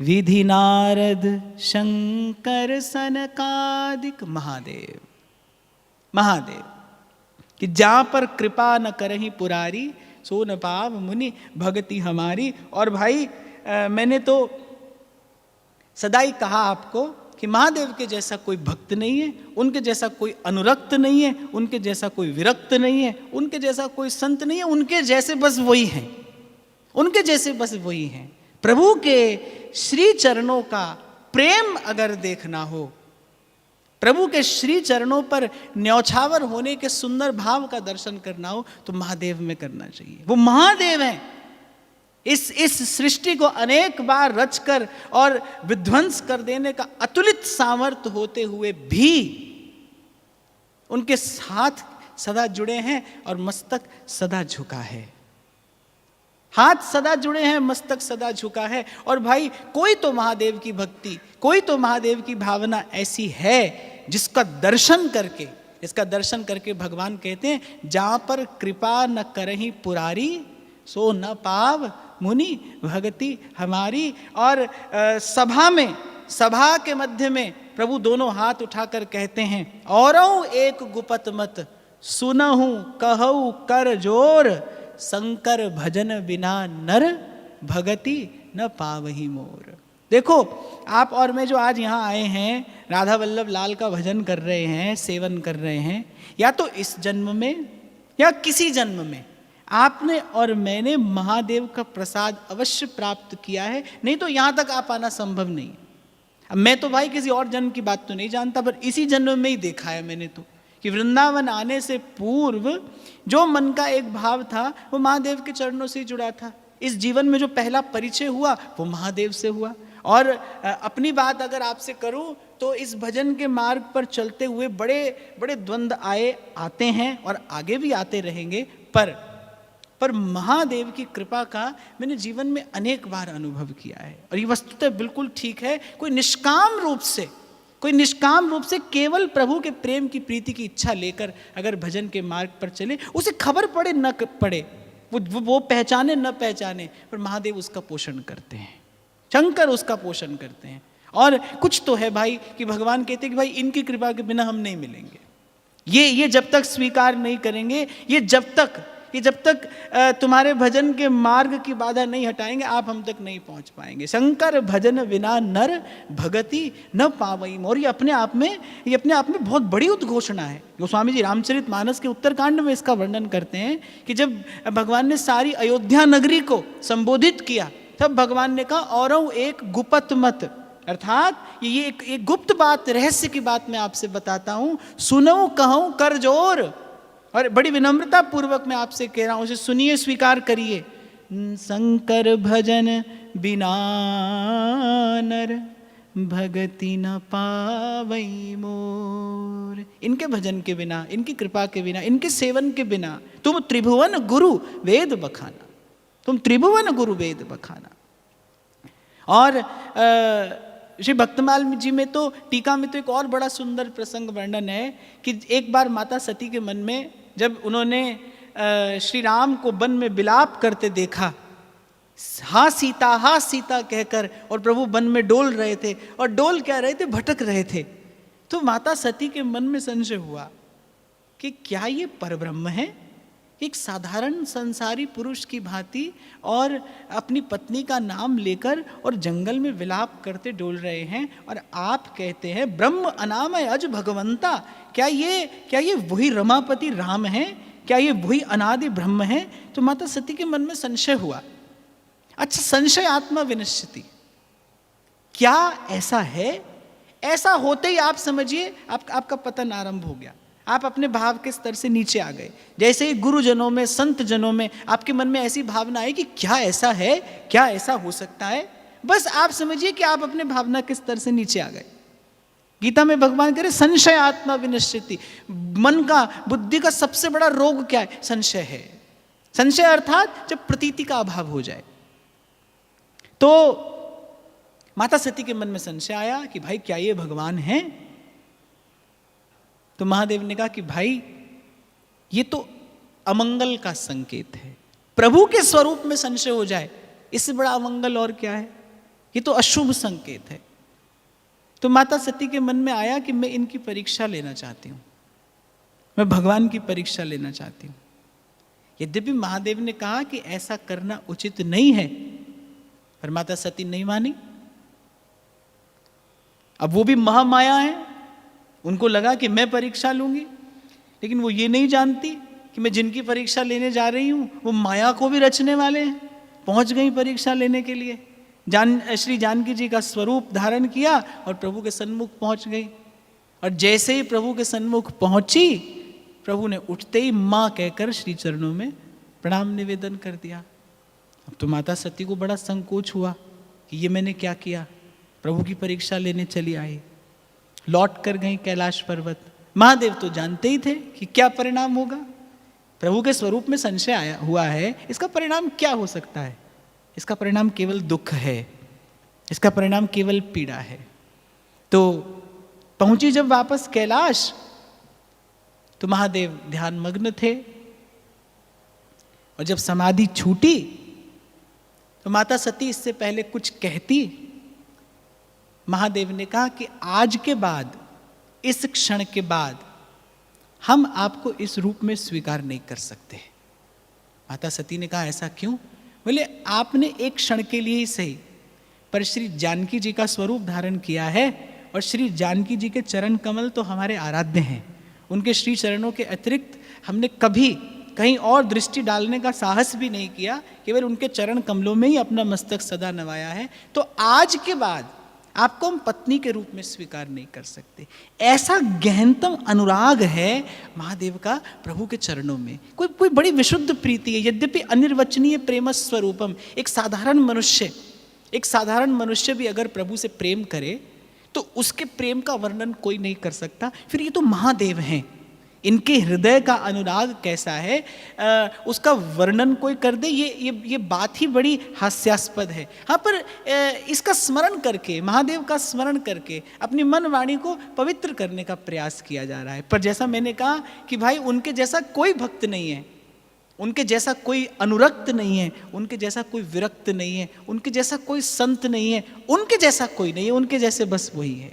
विधि नारद शंकर सनकादिक महादेव। महादेव कि जहाँ पर कृपा न करहि पुरारी, सो न पाव मुनि भगति हमारी। और भाई मैंने तो सदा ही कहा आपको कि महादेव के जैसा कोई भक्त नहीं है, उनके जैसा कोई अनुरक्त नहीं है, उनके जैसा कोई विरक्त नहीं है, उनके जैसा कोई संत नहीं है, उनके जैसे बस वही हैं, उनके जैसे बस वही हैं। प्रभु के श्री चरणों का प्रेम अगर देखना हो, प्रभु के श्री चरणों पर न्यौछावर होने के सुंदर भाव का दर्शन करना हो तो महादेव में करना चाहिए। वो महादेव हैं। इस सृष्टि को अनेक बार रचकर और विध्वंस कर देने का अतुलित सामर्थ्य होते हुए भी उनके साथ सदा जुड़े हैं और मस्तक सदा झुका है। हाथ सदा जुड़े हैं, मस्तक सदा झुका है। और भाई कोई तो महादेव की भक्ति, कोई तो महादेव की भावना ऐसी है जिसका दर्शन करके भगवान कहते हैं, जहां पर कृपा न करहि पुरारी, सो न पाव मुनि भगति हमारी। और सभा के मध्य में प्रभु दोनों हाथ उठाकर कहते हैं, औरौ एक गुपत मत, सुनहु कहु कर जोर, शंकर भजन बिना नर, भगति न पावहि मोर। देखो आप और मैं जो आज यहाँ आए हैं, राधा वल्लभ लाल का भजन कर रहे हैं, सेवन कर रहे हैं, या तो इस जन्म में या किसी जन्म में आपने और मैंने महादेव का प्रसाद अवश्य प्राप्त किया है, नहीं तो यहाँ तक आप आना संभव नहीं। अब मैं तो भाई किसी और जन्म की बात तो नहीं जानता, पर इसी जन्म में ही देखा है मैंने तो कि वृंदावन आने से पूर्व जो मन का एक भाव था वो महादेव के चरणों से जुड़ा था। इस जीवन में जो पहला परिचय हुआ वो महादेव से हुआ। और अपनी बात अगर आपसे करूं तो इस भजन के मार्ग पर चलते हुए बड़े बड़े द्वंद्व आते हैं और आगे भी आते रहेंगे, पर महादेव की कृपा का मैंने जीवन में अनेक बार अनुभव किया है। और ये वस्तुतः बिल्कुल ठीक है। कोई निष्काम रूप से केवल प्रभु के प्रेम की प्रीति की इच्छा लेकर अगर भजन के मार्ग पर चले, उसे खबर पड़े न पड़े, वो पहचाने न पहचाने, पर महादेव उसका पोषण करते हैं, शंकर उसका पोषण करते हैं। और कुछ तो है भाई कि भगवान कहते हैं कि भाई इनकी कृपा के बिना हम नहीं मिलेंगे। ये जब तक स्वीकार नहीं करेंगे, ये जब तक तुम्हारे भजन के मार्ग की बाधा नहीं हटाएंगे, आप हम तक नहीं पहुंच पाएंगे। शंकर भजन बिना नर, भगति न पावई मोर। ये अपने आप में बहुत बड़ी उद्घोषणा है। गोस्वामी जी रामचरितमानस के उत्तरकांड में इसका वर्णन करते हैं कि जब भगवान ने सारी अयोध्या नगरी को संबोधित किया, तब भगवान ने कहा, औरौ एक गुपत मत, अर्थात ये एक गुप्त बात, रहस्य की बात मैं आपसे बताता हूं, सुनो कहूं कर जोर। और बड़ी विनम्रता पूर्वक मैं आपसे कह रहा हूं, उसे सुनिए, स्वीकार करिए। शंकर भजन बिना नर, भगति न पावई मोर। इनके भजन के बिना, इनकी कृपा के बिना, इनके सेवन के बिना तुम त्रिभुवन गुरु वेद बखाना, तुम त्रिभुवन गुरु वेद बखाना। और श्री भक्तमाल जी में तो टीका में तो एक और बड़ा सुंदर प्रसंग वर्णन है कि एक बार माता सती के मन में जब उन्होंने श्री राम को वन में विलाप करते देखा, हा सीता कहकर, और प्रभु वन में डोल रहे थे, और डोल क्या रहे थे, भटक रहे थे, तो माता सती के मन में संशय हुआ कि क्या ये परब्रह्म है, एक साधारण संसारी पुरुष की भांति, और अपनी पत्नी का नाम लेकर और जंगल में विलाप करते डोल रहे हैं, और आप कहते हैं ब्रह्म अनामय अज भगवंता। क्या ये वही रमापति राम है? क्या ये वही अनादि ब्रह्म है? तो माता सती के मन में संशय हुआ। अच्छा, संशय आत्मा विनश्यति, क्या ऐसा है? ऐसा होते ही आप समझिए आपका पतन आरंभ हो गया। आप अपने भाव के स्तर से नीचे आ गए। जैसे ही गुरुजनों में, संत जनों में आपके मन में ऐसी भावना है कि क्या ऐसा है, क्या ऐसा हो सकता है, बस आप समझिए कि आप अपने भावना के स्तर से नीचे आ गए। गीता में भगवान कह रहे संशय आत्मा विनश्यति। मन का, बुद्धि का सबसे बड़ा रोग क्या है? संशय है। संशय अर्थात जब प्रतीति का अभाव हो जाए। तो माता सती के मन में संशय आया कि भाई क्या ये भगवान है? तो महादेव ने कहा कि भाई ये तो अमंगल का संकेत है। प्रभु के स्वरूप में संशय हो जाए, इससे बड़ा अमंगल और क्या है? ये तो अशुभ संकेत है। तो माता सती के मन में आया कि मैं इनकी परीक्षा लेना चाहती हूँ, मैं भगवान की परीक्षा लेना चाहती हूँ। यद्यपि महादेव ने कहा कि ऐसा करना उचित नहीं है, पर माता सती नहीं मानी। अब वो भी महामाया है, उनको लगा कि मैं परीक्षा लूंगी, लेकिन वो ये नहीं जानती कि मैं जिनकी परीक्षा लेने जा रही हूं वो माया को भी रचने वाले हैं। पहुंच गई परीक्षा लेने के लिए, श्री जानकी जी का स्वरूप धारण किया और प्रभु के सन्मुख पहुंच गई। और जैसे ही प्रभु के सन्मुख पहुंची, प्रभु ने उठते ही माँ कहकर श्री चरणों में प्रणाम निवेदन कर दिया। अब तो माता सती को बड़ा संकोच हुआ कि ये मैंने क्या किया, प्रभु की परीक्षा लेने चली आई। लौट कर गई कैलाश पर्वत। महादेव तो जानते ही थे कि क्या परिणाम होगा, प्रभु के स्वरूप में संशय आया हुआ है, इसका परिणाम क्या हो सकता है, इसका परिणाम केवल दुख है, इसका परिणाम केवल पीड़ा है। तो पहुंची जब वापस कैलाश, तो महादेव ध्यान मग्न थे, और जब समाधि छूटी तो माता सती इससे पहले कुछ कहती, महादेव ने कहा कि आज के बाद, इस क्षण के बाद हम आपको इस रूप में स्वीकार नहीं कर सकते। माता सती ने कहा ऐसा क्यों? बोले आपने एक क्षण के लिए ही सही, पर श्री जानकी जी का स्वरूप धारण किया है, और श्री जानकी जी के चरण कमल तो हमारे आराध्य हैं। उनके श्री चरणों के अतिरिक्त हमने कभी कहीं और दृष्टि डालने का साहस भी नहीं किया, केवल उनके चरण कमलों में ही अपना मस्तक सदा नवाया है। तो आज के बाद आपको हम पत्नी के रूप में स्वीकार नहीं कर सकते। ऐसा गहनतम अनुराग है महादेव का प्रभु के चरणों में, कोई बड़ी विशुद्ध प्रीति है। यद्यपि अनिर्वचनीय प्रेम स्वरूपम, एक साधारण मनुष्य भी अगर प्रभु से प्रेम करे तो उसके प्रेम का वर्णन कोई नहीं कर सकता। फिर ये तो महादेव हैं, इनके हृदय का अनुराग कैसा है, उसका वर्णन कोई कर दे, ये बात ही बड़ी हास्यास्पद है। हाँ, पर इसका स्मरण करके, महादेव का स्मरण करके अपनी मन वाणी को पवित्र करने का प्रयास किया जा रहा है। पर जैसा मैंने कहा कि भाई उनके जैसा कोई भक्त नहीं है, उनके जैसा कोई अनुरक्त नहीं है, उनके जैसा कोई विरक्त नहीं है, उनके जैसा कोई संत नहीं है, उनके जैसा कोई नहीं है, उनके जैसे बस वही है।